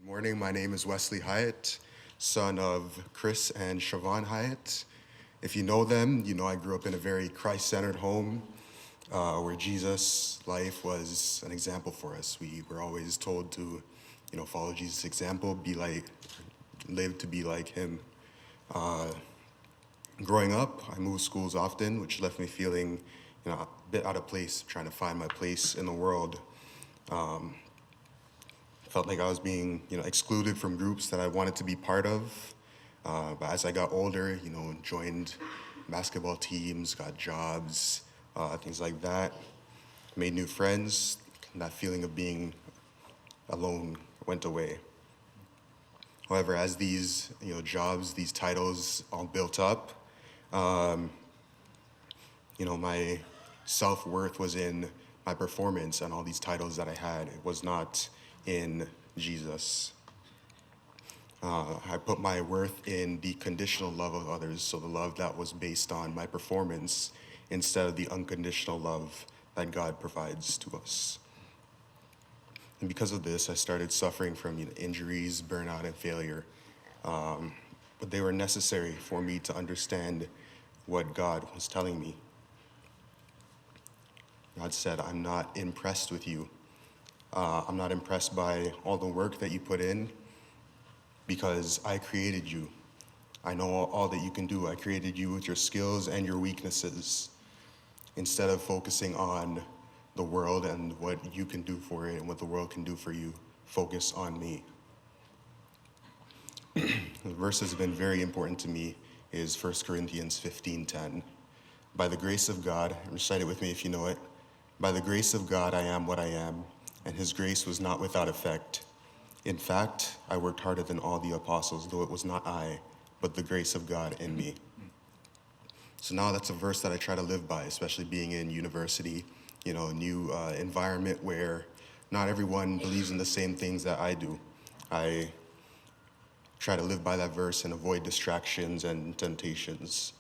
Good morning, my name is Wesley Hyatt, son of Chris and Siobhan Hyatt. If you know them, you know I grew up in a very Christ-centered home where Jesus' life was an example for us. We were always told to, follow Jesus' example, live to be like him. Growing up, I moved schools often, which left me feeling, a bit out of place, trying to find my place in the world. Felt like I was being, excluded from groups that I wanted to be part of. But as I got older, joined basketball teams, got jobs, things like that. Made new friends, and that feeling of being alone went away. However, as these, jobs, these titles all built up, my self-worth was in my performance and all these titles that I had. It was not in Jesus. I put my worth in the conditional love of others, so the love that was based on my performance instead of the unconditional love that God provides to us. And because of this, I started suffering from injuries, burnout, and failure. But they were necessary for me to understand what God was telling me. God said, I'm not impressed with you. I'm not impressed by all the work that you put in because I created you. I know all that you can do. I created you with your skills and your weaknesses. Instead of focusing on the world and what you can do for it and what the world can do for you, focus on me. The verse that's been very important to me is 1 Corinthians 15:10. By the grace of God, recite it with me if you know it. By the grace of God, I am what I am, and his grace was not without effect. In fact, I worked harder than all the apostles, though it was not I, but the grace of God in me. So now that's a verse that I try to live by, especially being in university, a new environment where not everyone believes in the same things that I do. I try to live by that verse and avoid distractions and temptations.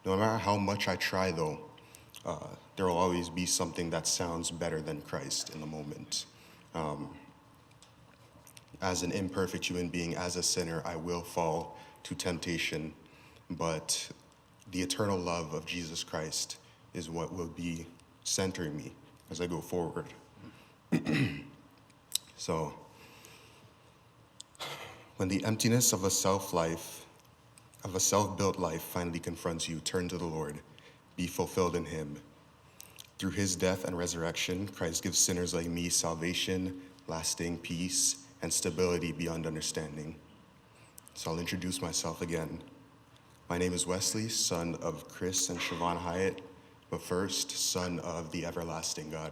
No matter how much I try, though, there will always be something that sounds better than Christ in the moment. As an imperfect human being, as a sinner, I will fall to temptation, but the eternal love of Jesus Christ is what will be centering me as I go forward. So, when the emptiness of a self-built life finally confronts you, turn to the Lord, be fulfilled in him. Through his death and resurrection, Christ gives sinners like me salvation, lasting peace, and stability beyond understanding. So I'll introduce myself again. My name is Wesley, son of Chris and Siobhan Hyatt, but first, son of the everlasting God.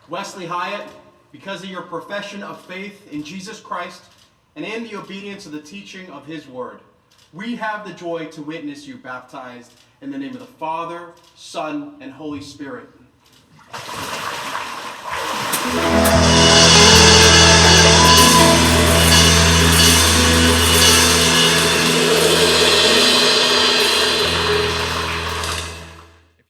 Wesley Hyatt, because of your profession of faith in Jesus Christ and in the obedience of the teaching of his word, we have the joy to witness you baptized in the name of the Father, Son, and Holy Spirit.